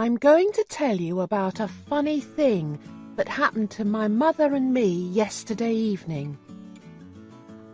I'm going to tell you about a funny thing that happened to my mother and me yesterday evening.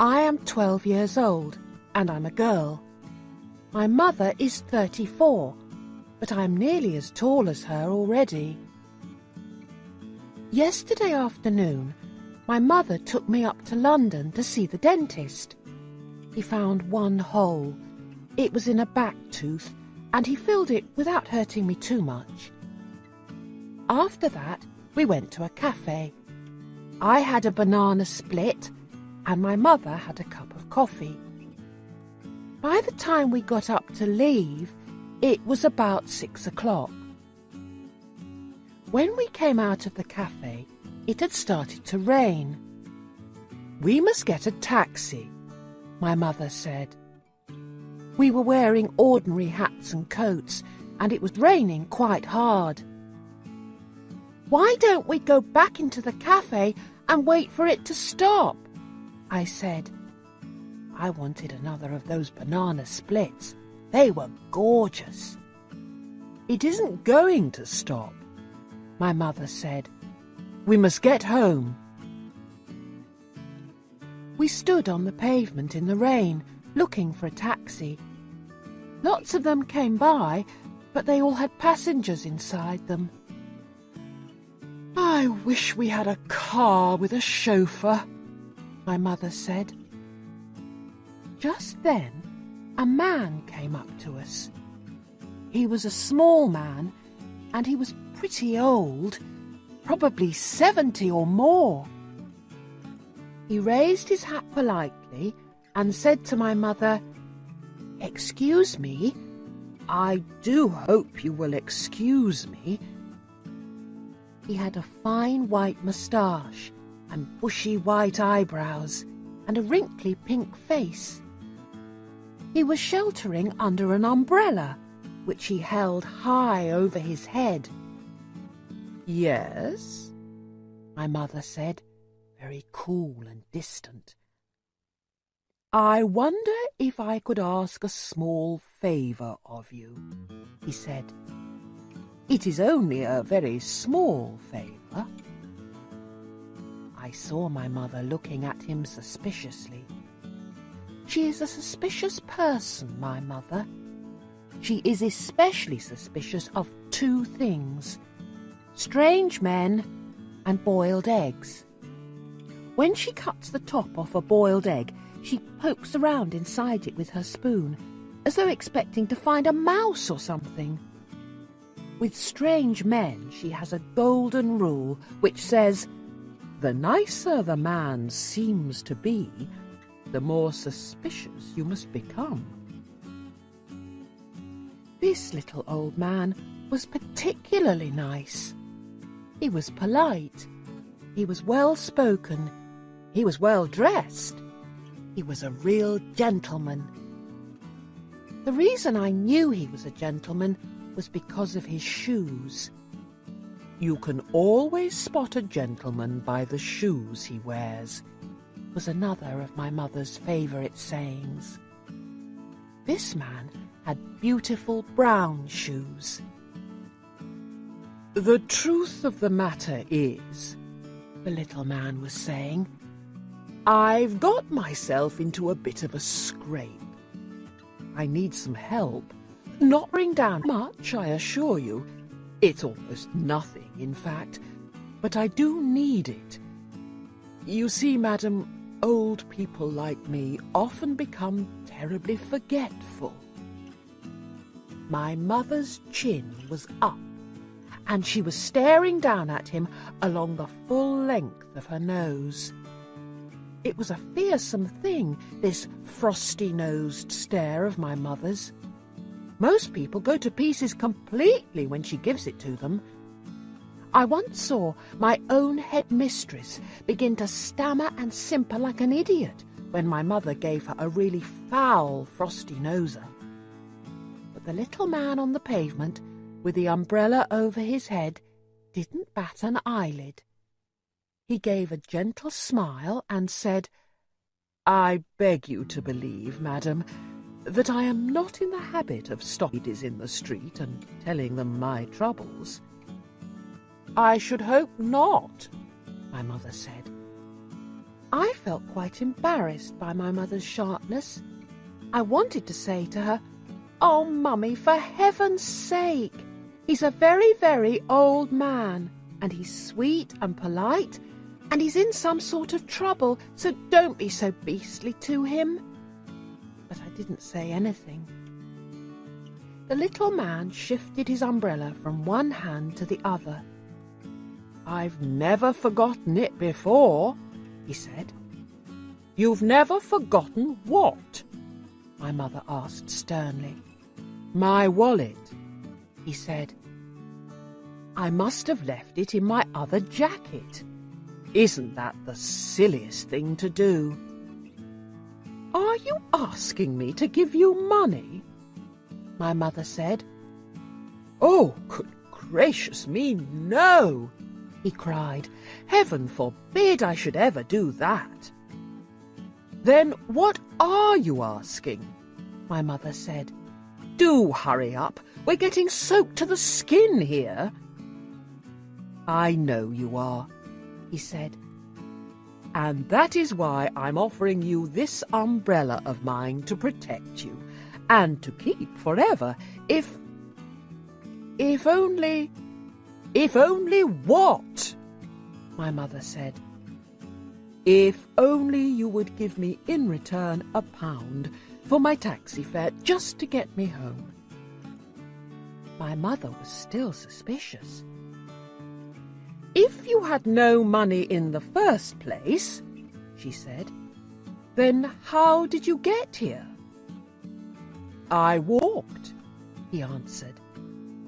I am 12 years old, and I'm a girl. My mother is 34, but I'm nearly as tall as her already. Yesterday afternoon, my mother took me up to London to see the dentist. He found one hole. It was in a back tooth, and he filled it without hurting me too much. After that, we went to a cafe. I had a banana split, and my mother had a cup of coffee. By the time we got up to leave, it was about 6 o'clock. When we came out of the cafe, it had started to rain. "We must get a taxi," my mother said. We were wearing ordinary hats and coats, and it was raining quite hard. "Why don't we go back into the cafe and wait for it to stop?" I said. I wanted another of those banana splits. They were gorgeous. "It isn't going to stop," my mother said. "We must get home." We stood on the pavement in the rain, looking for a taxi. Lots of them came by, but they all had passengers inside them. "I wish we had a car with a chauffeur," my mother said. Just then, a man came up to us. He was a small man, and he was pretty old, probably 70 or more. He raised his hat politely and said to my mother, "Excuse me, I do hope you will excuse me." He had a fine white moustache and bushy white eyebrows and a wrinkly pink face. He was sheltering under an umbrella, which he held high over his head. "Yes?" my mother said, very cool and distant. "I wonder if I could ask a small favour of you," he said. "It is only a very small favour." I saw my mother looking at him suspiciously. She is a suspicious person, my mother. She is especially suspicious of two things: strange men and boiled eggs. When she cuts the top off a boiled egg, she pokes around inside it with her spoon, as though expecting to find a mouse or something. With strange men, she has a golden rule which says, "The nicer the man seems to be, the more suspicious you must become." This little old man was particularly nice. He was polite. He was well-spoken. He was well-dressed. He was a real gentleman. The reason I knew he was a gentleman was because of his shoes. "You can always spot a gentleman by the shoes he wears," was another of my mother's favourite sayings. This man had beautiful brown shoes. "The truth of the matter is," the little man was saying, "I've got myself into a bit of a scrape. I need some help. Not bring down much, I assure you. It's almost nothing, in fact, but I do need it. You see, madam, old people like me often become terribly forgetful." My mother's chin was up, and she was staring down at him along the full length of her nose. It was a fearsome thing, this frosty-nosed stare of my mother's. Most people go to pieces completely when she gives it to them. I once saw my own headmistress begin to stammer and simper like an idiot when my mother gave her a really foul frosty-noser. But the little man on the pavement, with the umbrella over his head, didn't bat an eyelid. He gave a gentle smile and said, "I beg you to believe, madam, that I am not in the habit of stopping ladies in the street and telling them my troubles. I should hope not, my mother said. I felt quite embarrassed by my mother's sharpness. I wanted to say to her, "Oh, Mummy, for heaven's sake! He's a very, very old man, and he's sweet and polite, and he's in some sort of trouble, so don't be so beastly to him." But I didn't say anything. The little man shifted his umbrella from one hand to the other. "I've never forgotten it before," he said. "You've never forgotten what?" my mother asked sternly. "My wallet," he said. "I must have left it in my other jacket. Isn't that the silliest thing to do?" "Are you asking me to give you money?" my mother said. "Oh, good gracious me, no!" he cried. "Heaven forbid I should ever do that." "Then what are you asking?" my mother said. "Do hurry up. We're getting soaked to the skin here." "I know you are," he said. "And that is why I'm offering you this umbrella of mine to protect you, and to keep forever, if only what?" my mother said. "If only you would give me in return £1 for my taxi fare just to get me home." My mother was still suspicious. "If you had no money in the first place," she said, "then how did you get here?" "I walked," he answered.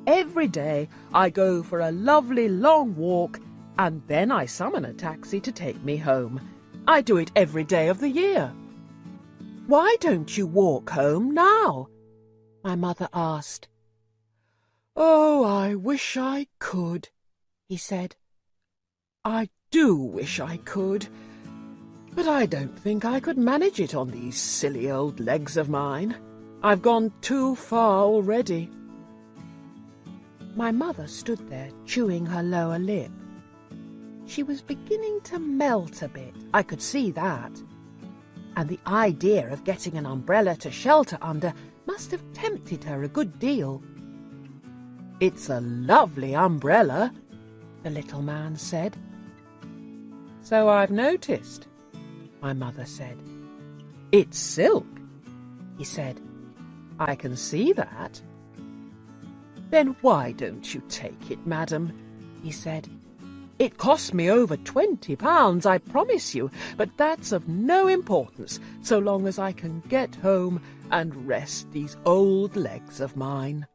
"Every day I go for a lovely long walk, and then I summon a taxi to take me home. I do it every day of the year." "Why don't you walk home now?" my mother asked. "Oh, I wish I could," he said. "I do wish I could, but I don't think I could manage it on these silly old legs of mine. I've gone too far already." My mother stood there chewing her lower lip. She was beginning to melt a bit, I could see that. And the idea of getting an umbrella to shelter under must have tempted her a good deal. "It's a lovely umbrella," the little man said. "So I've noticed," my mother said. "It's silk," he said. "I can see that." "Then why don't you take it, madam?" he said. "It cost me over £20, I promise you, but that's of no importance so long as I can get home and rest these old legs of mine."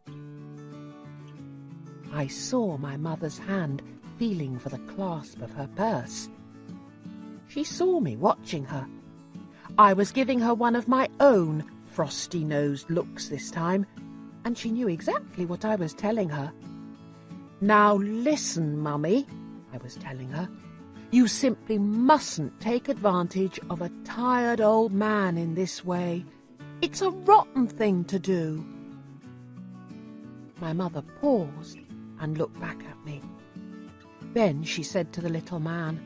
I saw my mother's hand feeling for the clasp of her purse. She saw me watching her. I was giving her one of my own frosty-nosed looks this time, and she knew exactly what I was telling her. "Now listen, Mummy," I was telling her. "You simply mustn't take advantage of a tired old man in this way. It's a rotten thing to do." My mother paused and looked back at me. Then she said to the little man,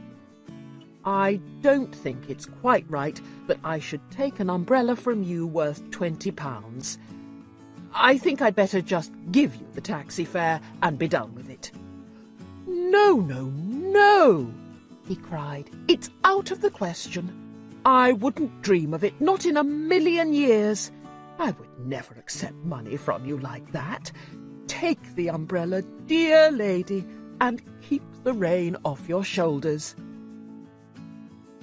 "I don't think it's quite right that I should take an umbrella from you worth £20. I think I'd better just give you the taxi fare and be done with it." "No, no, no," he cried. "It's out of the question. I wouldn't dream of it, not in a million years. I would never accept money from you like that. Take the umbrella, dear lady, and keep the rain off your shoulders."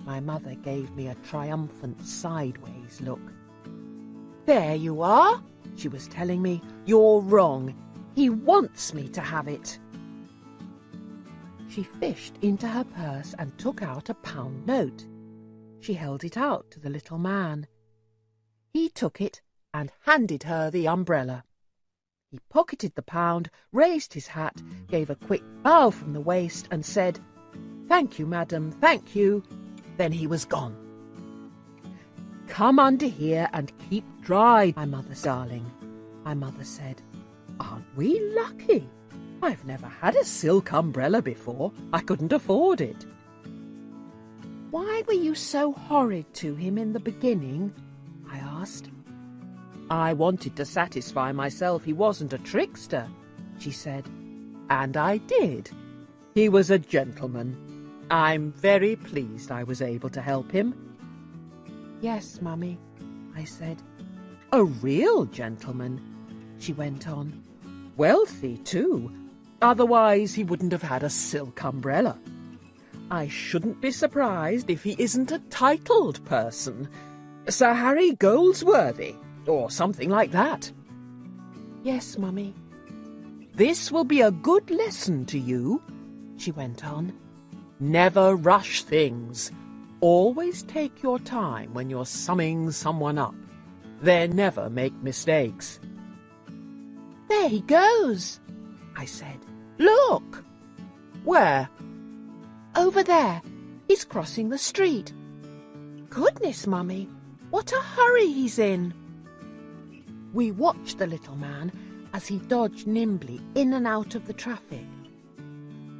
My mother gave me a triumphant sideways look. "There you are," she was telling me. "You're wrong. He wants me to have it." She fished into her purse and took out a £1 note. She held it out to the little man. He took it and handed her the umbrella. He pocketed the £1, raised his hat, gave a quick bow from the waist, and said, "Thank you, madam, thank you." Then he was gone. Come under here and keep dry, my mother's darling, my mother said. Aren't we lucky? I've never had a silk umbrella before. I couldn't afford it. Why were you so horrid to him in the beginning? I asked. I wanted to satisfy myself he wasn't a trickster, she said. And I did. He was a gentleman. I'm very pleased I was able to help him. Yes, Mummy, I said. A real gentleman, she went on. Wealthy, too. Otherwise he wouldn't have had a silk umbrella. I shouldn't be surprised if he isn't a titled person. Sir Harry Goldsworthy, or something like that. Yes, Mummy. This will be a good lesson to you, she went on. Never rush things. Always take your time when you're summing someone up. They never make mistakes. There he goes, I said. Look! Where? Over there. He's crossing the street. Goodness, Mummy, what a hurry he's in. We watched the little man as he dodged nimbly in and out of the traffic.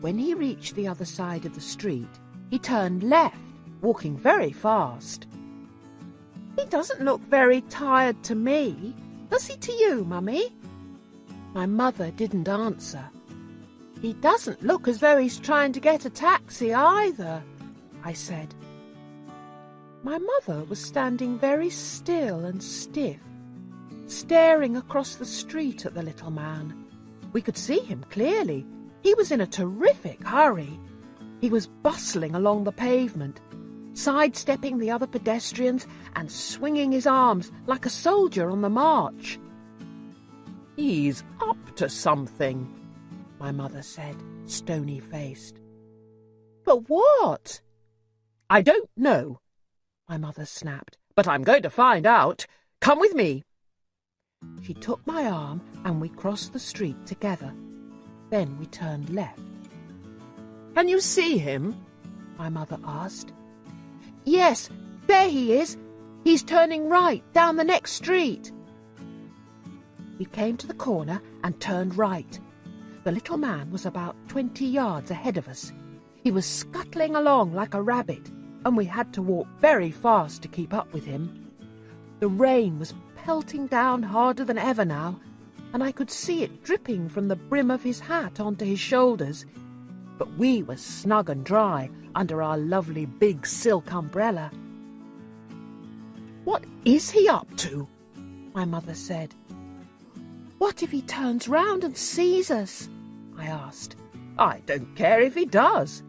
When he reached the other side of the street, he turned left, walking very fast. He doesn't look very tired to me, does he to you, Mummy? My mother didn't answer. He doesn't look as though he's trying to get a taxi either, I said. My mother was standing very still and stiff, staring across the street at the little man. We could see him clearly. He was in a terrific hurry. He was bustling along the pavement, sidestepping the other pedestrians and swinging his arms like a soldier on the march. He's up to something, my mother said, stony-faced. But what? I don't know, my mother snapped, but I'm going to find out. Come with me. She took my arm and we crossed the street together. Then we turned left. Can you see him? My mother asked. Yes, there he is. He's turning right down the next street. We came to the corner and turned right. The little man was about 20 yards ahead of us. He was scuttling along like a rabbit, and we had to walk very fast to keep up with him. The rain was pelting down harder than ever now, and I could see it dripping from the brim of his hat onto his shoulders. But we were snug and dry under our lovely big silk umbrella. What is he up to? My mother said. What if he turns round and sees us? I asked. I don't care if he does,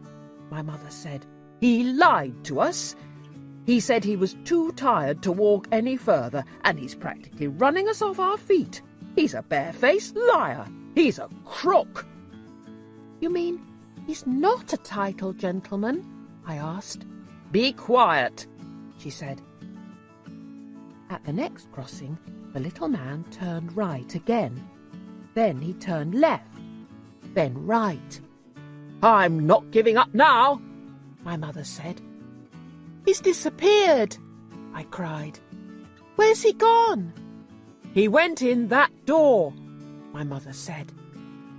my mother said. He lied to us. He said he was too tired to walk any further, and he's practically running us off our feet. He's a barefaced liar. He's a crook. You mean he's not a titled gentleman? I asked. Be quiet, she said. At the next crossing, the little man turned right again. Then he turned left, then right. I'm not giving up now, my mother said. He's disappeared, I cried. Where's he gone? He went in that door, my mother said.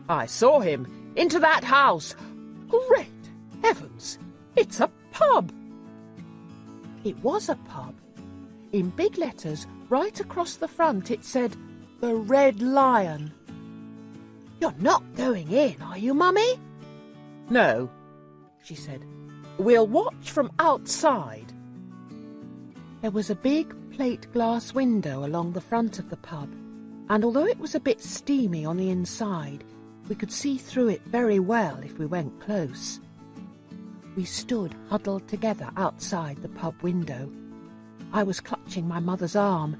I saw him into that house. Great heavens, it's a pub. It was a pub. In big letters, right across the front, it said, The Red Lion. You're not going in, are you, Mummy? No, she said. We'll watch from outside. There was a big plate glass window along the front of the pub, and although it was a bit steamy on the inside, we could see through it very well if we went close. We stood huddled together outside the pub window. I was clutching my mother's arm.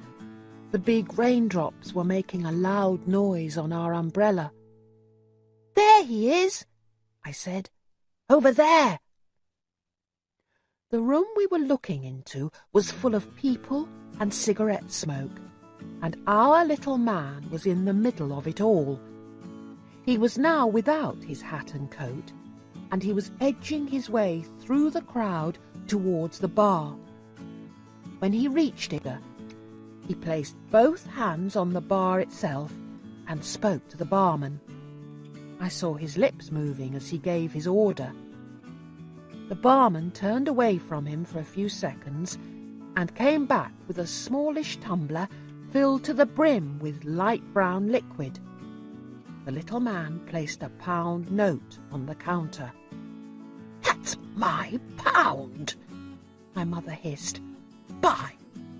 The big raindrops were making a loud noise on our umbrella. There he is, I said. Over there. The room we were looking into was full of people and cigarette smoke, and our little man was in the middle of it all. He was now without his hat and coat, and he was edging his way through the crowd towards the bar. when he reached it, he placed both hands on the bar itself and spoke to the barman. I saw his lips moving as he gave his order. The barman turned away from him for a few seconds and came back with a smallish tumbler filled to the brim with light brown liquid. The little man placed a £1 note on the counter. "That's my £1!" my mother hissed. "By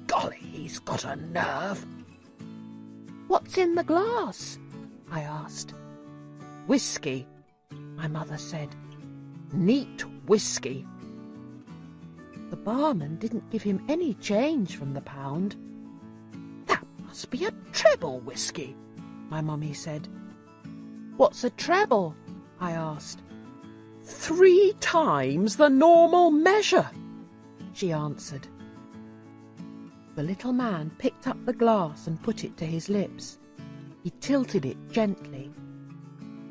golly, he's got a nerve!" "What's in the glass?" I asked. "Whiskey," my mother said. "Neat whiskey." The barman didn't give him any change from the £1. "That must be a treble whiskey," my mummy said. "What's a treble?" I asked. "3 times the normal measure," she answered. The little man picked up the glass and put it to his lips. He tilted it gently.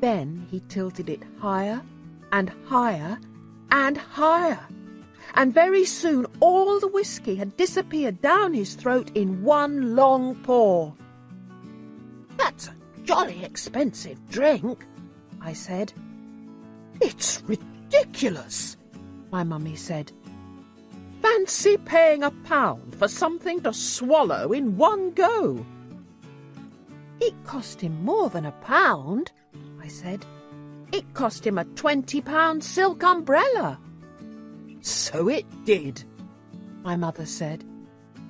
Then he tilted it higher and higher and higher, and very soon all the whiskey had disappeared down his throat in one long pour. "That's a jolly expensive drink," I said. "It's ridiculous," my mummy said. "Fancy paying £1 for something to swallow in one go." "It cost him more than £1, I said. "It cost him a £20 silk umbrella." "So it did," my mother said.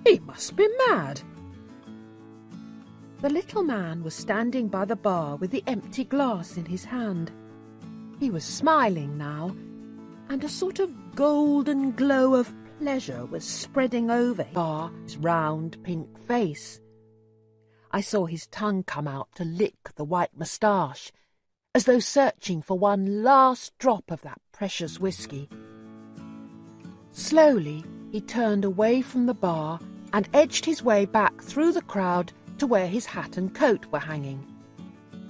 "He must be mad." The little man was standing by the bar with the empty glass in his hand. He was smiling now, and a sort of golden glow of pleasure was spreading over his round pink face. I saw his tongue come out to lick the white moustache, as though searching for one last drop of that precious whiskey. Slowly he turned away from the bar and edged his way back through the crowd to where his hat and coat were hanging.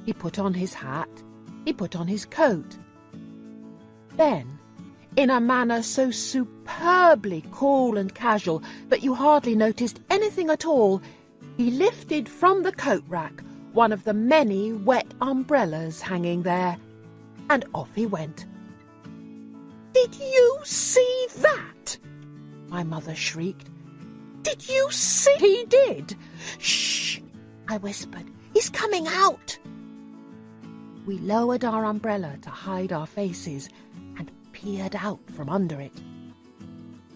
He put on his hat, he put on his coat. Then, in a manner so superbly cool and casual that you hardly noticed anything at all, he lifted from the coat rack one of the many wet umbrellas hanging there, and off he went. "Did you see that?" my mother shrieked. "Did you see?" "He did." "Shh," I whispered. "He's coming out." We lowered our umbrella to hide our faces and peered out from under it.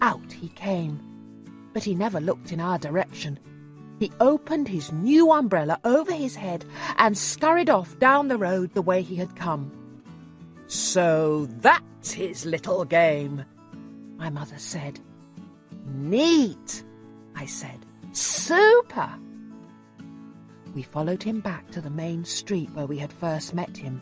Out he came, but he never looked in our direction. He opened his new umbrella over his head and scurried off down the road the way he had come. "So that's his little game," my mother said. "Neat," I said. "Super." We followed him back to the main street where we had first met him,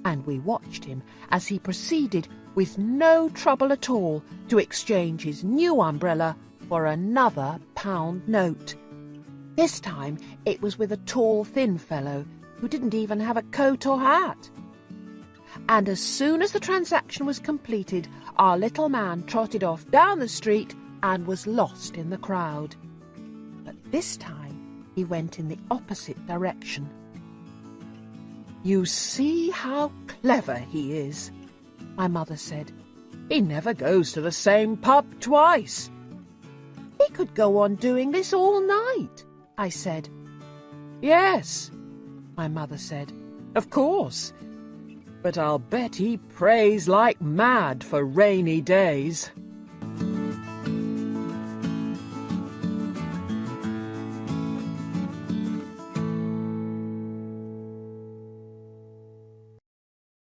and we watched him as he proceeded with no trouble at all to exchange his new umbrella for another £1 note. This time it was with a tall, thin fellow who didn't even have a coat or hat. And as soon as the transaction was completed, our little man trotted off down the street and was lost in the crowd. But this time he went in the opposite direction. "You see how clever he is," my mother said. "He never goes to the same pub twice." "He could go on doing this all night," I said. "Yes," my mother said, "of course. But I'll bet he prays like mad for rainy days."